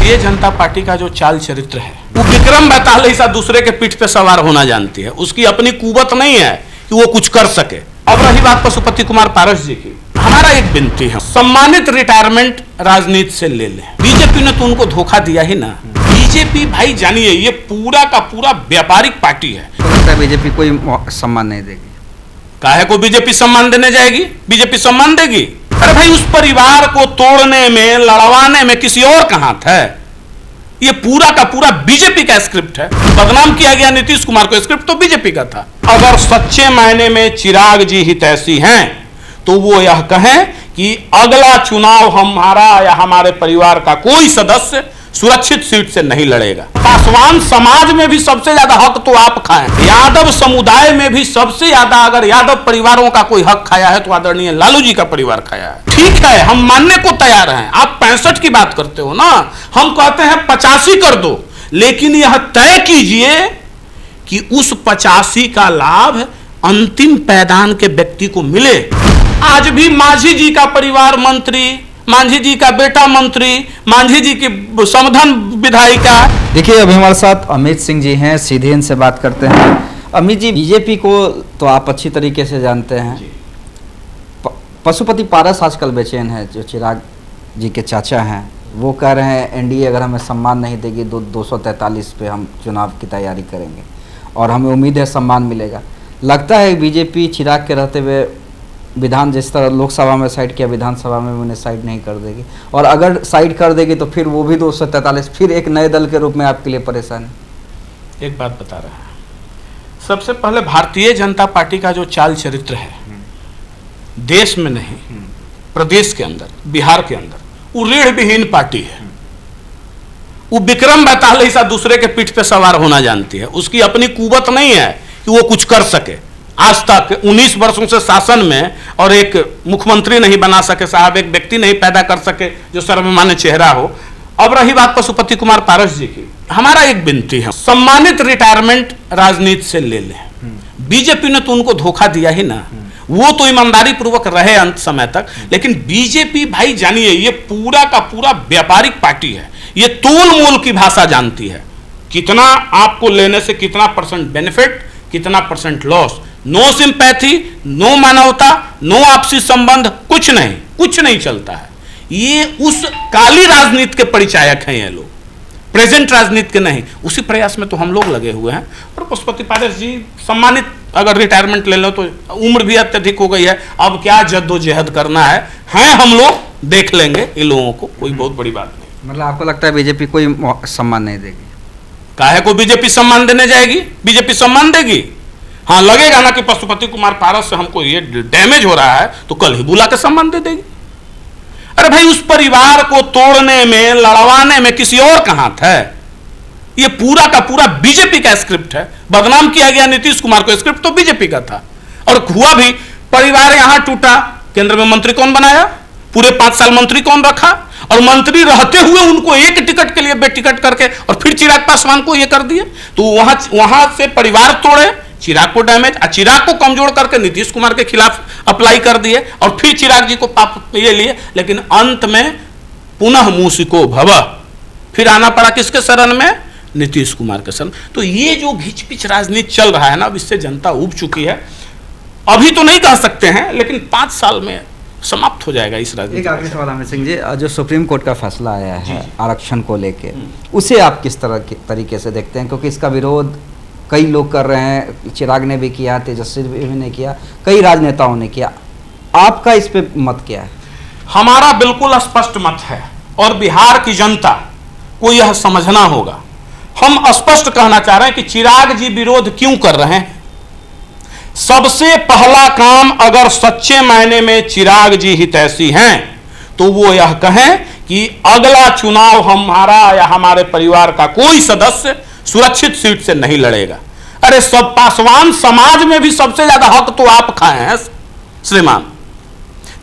Bharatiya Janata party का जो चाल चरित्र है वो विक्रम बेताल ऐसा दूसरे के पीठ पे सवार होना जानती है। उसकी अपनी कुवत नहीं है कि वो कुछ कर सके। अब रही बात पशुपति कुमार पारस जी की, हमारा एक विनती है, सम्मानित रिटायरमेंट राजनीति से ले लें। बीजेपी ने तो उनको धोखा दिया ही ना। बीजेपी भाई जानिए ये पूरा का पूरा व्यापारिक पार्टी है। तो लगता है बीजेपी कोई सम्मान नहीं देगी। काहे को बीजेपी सम्मान देने जाएगी? बीजेपी सम्मान देगी? अरे भाई उस परिवार को तोड़ने में, लड़वाने में किसी और का हाथ है? ये पूरा का पूरा बीजेपी का स्क्रिप्ट है। बदनाम किया गया नीतीश कुमार को, स्क्रिप्ट तो बीजेपी का था। अगर सच्चे मायने में चिराग जी हितैषी हैं तो वो यह कहें कि अगला चुनाव हमारा या हमारे परिवार का कोई सदस्य सुरक्षित सीट से नहीं लड़ेगा। पासवान समाज में भी सबसे ज्यादा हक तो आप खाएं। यादव समुदाय में भी सबसे ज्यादा अगर यादव परिवारों का कोई हक खाया है तो आदरणीय लालू जी का परिवार खाया है। ठीक है, हम मानने को तैयार हैं। आप 65 की बात करते हो ना, हम कहते हैं 85 कर दो, लेकिन यह तय कीजिए कि उस 85 का लाभ अंतिम पैदान के व्यक्ति को मिले। आज भी मांझी जी का परिवार मंत्री, मांझी जी का बेटा मंत्री, मांझी जी की समधन विधायिका। देखिए अभी हमारे साथ अमित सिंह जी हैं, सीधे इनसे बात करते हैं। अमित जी, बीजेपी को तो आप अच्छी तरीके से जानते हैं। पशुपति पारस आजकल बेचैन है, जो चिराग जी के चाचा हैं, वो कह रहे हैं एनडीए अगर हमें सम्मान नहीं देगी 243 पे हम चुनाव की तैयारी करेंगे और हमें उम्मीद है सम्मान मिलेगा। लगता है बीजेपी चिराग के रहते हुए विधान जिस तरह लोकसभा में साइड किया, विधानसभा में उन्हें साइड नहीं कर देगी, और अगर साइड कर देगी तो फिर वो भी 243 फिर एक नए दल के रूप में आपके लिए परेशान है। एक बात बता रहा है, सबसे पहले भारतीय जनता पार्टी का जो चाल चरित्र है देश में नहीं, प्रदेश के अंदर, बिहार के अंदर, वो रीढ़ विहीन पार्टी है। वो विक्रम बेताल ऐसा दूसरे के पीठ पे सवार होना जानती है। उसकी अपनी कुवत नहीं है कि वो कुछ कर सके। आज तक 19 वर्षों से शासन में और एक मुख्यमंत्री नहीं बना सके साहब, एक व्यक्ति नहीं पैदा कर सके जो सर्वमान्य चेहरा हो। अब रही बात पशुपति कुमार पारस जी की, हमारा एक विनती है, सम्मानित रिटायरमेंट राजनीति से ले लें। बीजेपी ने तो उनको धोखा दिया ही ना। वो तो ईमानदारी पूर्वक रहे अंत समय तक, लेकिन बीजेपी भाई जानिए ये पूरा का पूरा व्यापारिक पार्टी है। ये तोल मोल की भाषा जानती है, कितना आपको लेने से कितना परसेंट बेनिफिट, कितना percent loss. No sympathy, no मानवता, नो आपसी संबंध, कुछ नहीं चलता है। ये उस काली राजनीति के परिचायक हैं ये लोग, प्रेजेंट राजनीति के नहीं। उसी प्रयास में तो हम लोग लगे हुए हैं। और पशुपति पारस जी सम्मानित अगर रिटायरमेंट ले लो तो उम्र भी अत्यधिक हो गई है, अब क्या जद्दोजहद करना है हम लोग देख लेंगे इन लोगों को, कोई बहुत बड़ी बात नहीं। मतलब आपको लगता है बीजेपी कोई सम्मान नहीं देगी? काहे को बीजेपी सम्मान देने जाएगी? बीजेपी सम्मान देगी? हाँ, लगेगा ना कि पशुपति कुमार पारस से हमको ये डैमेज हो रहा है तो कल ही बुला के सम्मान दे देगी। अरे भाई उस परिवार को तोड़ने में, लड़वाने में किसी और का हाथ है? ये पूरा का पूरा बीजेपी का स्क्रिप्ट है। बदनाम किया गया नीतीश कुमार को, स्क्रिप्ट तो बीजेपी का था। और हुआ भी, परिवार यहां टूटा, केंद्र में मंत्री कौन बनाया? पूरे 5 साल मंत्री कौन रखा? और मंत्री रहते हुए उनको एक टिकट के लिए बेटिकट करके और फिर चिराग पासवान को ये कर दिए। तो वहां से परिवार तोड़े, चिराग को डैमेज, चिराग को कमजोर करके नीतीश कुमार के खिलाफ अप्लाई कर दिए और फिर चिराग जी को पाप ये लिए। लेकिन अंत में पुनः मूसिको भवः, फिर आना पड़ा किसके शरण में? नीतीश कुमार के शरण। तो ये जो घिचपिच राजनीति चल रहा है ना, अब इससे जनता उब चुकी है। अभी तो नहीं कह सकते हैं, लेकिन 5 साल में समाप्त हो जाएगा इस राजनीति। एक आखिरी सवाल अमित सिंह जी, जो सुप्रीम कोर्ट का फैसला आया है आरक्षण को लेके, उसे आप किस तरह के तरीके से देखते हैं? क्योंकि इसका विरोध कई लोग कर रहे हैं, चिराग ने भी किया, तेजस्वी ने किया, कई राजनेताओं ने किया। आपका इस पे मत क्या है? हमारा बिल्कुल स्पष्ट मत है और बिहार की जनता को यह समझना होगा। हम स्पष्ट कहना चाह रहे हैं कि चिराग जी विरोध क्यों कर रहे हैं। सबसे पहला काम, अगर सच्चे मायने में चिराग जी हितैषी हैं तो वो यह कहें कि अगला चुनाव हमारा या हमारे परिवार का कोई सदस्य सुरक्षित सीट से नहीं लड़ेगा। अरे सब पासवान समाज में भी सबसे ज्यादा हक तो आप खाए हैं श्रीमान।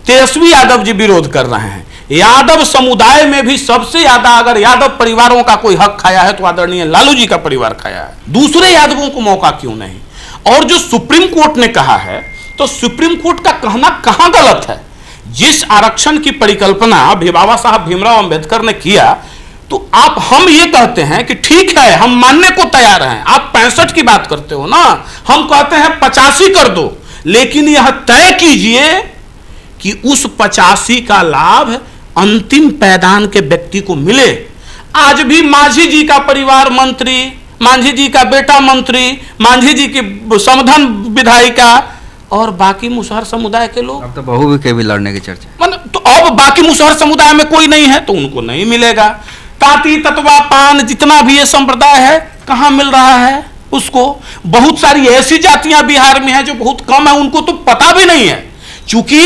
तेजस्वी यादव जी विरोध कर रहे हैं। यादव समुदाय में भी सबसे ज्यादा अगर यादव परिवारों का कोई हक खाया है तो आदरणीय लालू जी का परिवार खाया है। दूसरे यादवों को मौका क्यों नहीं? और जो सुप्रीम कोर्ट ने कहा है, तो सुप्रीम कोर्ट का कहना कहां गलत है? जिस आरक्षण की परिकल्पना बाबा साहब भीमराव अंबेडकर ने किया, तो आप हम ये कहते हैं कि ठीक है, हम मानने को तैयार हैं, आप 65 की बात करते हो ना, हम कहते हैं 85 कर दो, लेकिन यह तय कीजिए कि उस 85 का लाभ अंतिम पैदान के व्यक्ति को मिले। आज भी मांझी जी का परिवार मंत्री, मांझी जी का बेटा मंत्री, मांझी जी की समधन विधायिका और बाकी मुसहर समुदाय के लोग, अब तो बहू के भी लड़ने की चर्चा, मतलब तो अब बाकी मुसहर समुदाय में कोई नहीं है तो उनको नहीं मिलेगा। तांती ततवा पान जितना भी ये संप्रदाय है कहां मिल रहा है उसको। बहुत सारी ऐसी जातियां बिहार में हैं जो बहुत कम है, उनको तो पता भी नहीं है, क्योंकि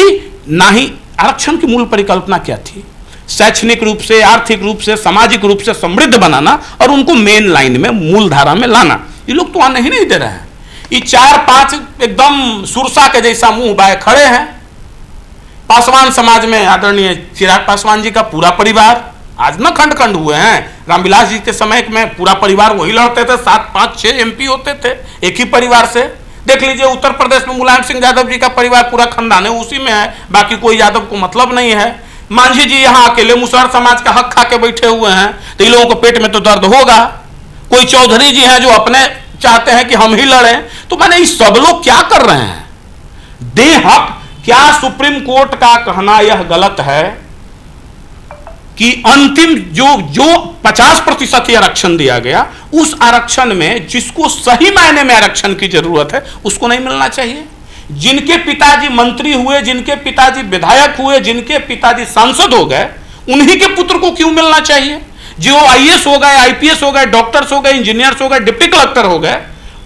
ना ही आरक्षण की मूल परिकल्पना क्या थी, शैक्षणिक रूप से, आर्थिक रूप से, सामाजिक रूप से समृद्ध बनाना और उनको मेन लाइन में, मूल धारा में लाना। ये लोग तो आने ही नहीं दे रहे हैं। ये 4-5 एकदम सुरसा के जैसा मुंह बाए खड़े हैं। पासवान समाज में आदरणीय चिराग पासवान जी का पूरा परिवार आज न खंड खंड हुए हैं। रामविलास जी के समय में पूरा परिवार वही लड़ते थे, 7-5-6 एमपी होते थे एक ही परिवार से। देख लीजिए उत्तर प्रदेश में मुलायम सिंह यादव जी का परिवार पूरा खानदान है, उसी में है, बाकी कोई यादव को मतलब नहीं है। मांझी जी यहाँ अकेले मुसहर समाज का हक खा के बैठे हुए हैं, तो इन लोगों को पेट में तो दर्द होगा। कोई चौधरी जी हैं जो अपने चाहते हैं कि हम ही लड़ें, तो मैंने ये सब लोग क्या कर रहे हैं, दे हक। क्या सुप्रीम कोर्ट का कहना यह गलत है कि अंतिम जो 50% आरक्षण दिया गया, उस आरक्षण में जिसको सही मायने में आरक्षण की जरूरत है उसको नहीं मिलना चाहिए? जिनके पिताजी मंत्री हुए, जिनके पिताजी विधायक हुए, जिनके पिताजी सांसद हो गए, उन्हीं के पुत्र को क्यों मिलना चाहिए? जो आईएएस हो गए, आईपीएस हो गए, डॉक्टर्स हो गए, इंजीनियर्स हो गए, डिप्टी कलेक्टर हो गए,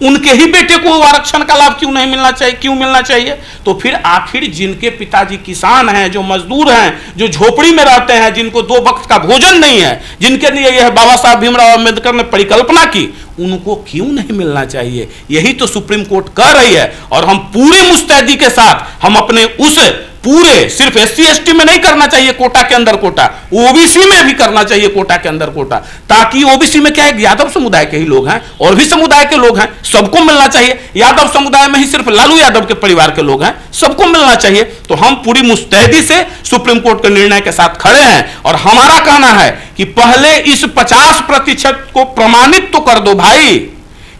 उनके ही बेटे को आरक्षण का लाभ क्यों नहीं मिलना चाहिए, क्यों मिलना चाहिए? तो फिर आखिर जिनके पिताजी किसान हैं, जो मजदूर हैं, जो झोपड़ी में रहते हैं, जिनको 2 वक्त का भोजन नहीं है, जिनके लिए यह बाबा साहब भीमराव अंबेडकर ने परिकल्पना की, उनको क्यों नहीं मिलना चाहिए? यही तो सुप्रीम कोर्ट कह रही है। और हम पूरी मुस्तैदी के साथ हम अपने उस पूरे, सिर्फ SC/ST में नहीं करना चाहिए कोटा के अंदर कोटा, ओबीसी में भी करना चाहिए कोटा के अंदर कोटा, ताकि ओबीसी में क्या है, यादव समुदाय के ही लोग हैं और भी समुदाय के लोग हैं, सबको मिलना चाहिए। यादव समुदाय में ही सिर्फ लालू यादव के परिवार के लोग हैं, सबको मिलना चाहिए। तो हम पूरी मुस्तैदी से सुप्रीम कोर्ट के निर्णय के साथ खड़े हैं और हमारा कहना है कि पहले इस 50% को प्रमाणित तो कर दो भाई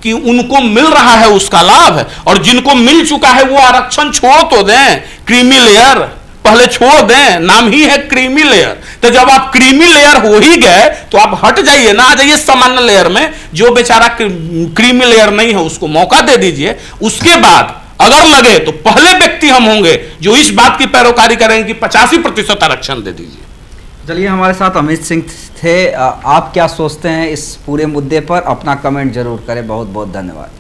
कि उनको मिल रहा है उसका लाभ, और जिनको मिल चुका है वो आरक्षण छोड़ तो दें, क्रीमी लेयर पहले छोड़ दें, नाम ही है क्रीमी लेयर। तो जब आप क्रीमी लेयर हो ही गए तो आप हट जाइए ना, आ जाइए सामान्य लेयर में। जो बेचारा क्रीमी लेयर नहीं है उसको मौका दे दीजिए। उसके बाद अगर लगे तो पहले व्यक्ति हम होंगे जो इस बात की पैरोकारी करेंगे कि 85% आरक्षण दे दीजिए। चलिए, हमारे साथ अमित सिंह थे। आप क्या सोचते हैं इस पूरे मुद्दे पर? अपना कमेंट जरूर करें। बहुत बहुत धन्यवाद।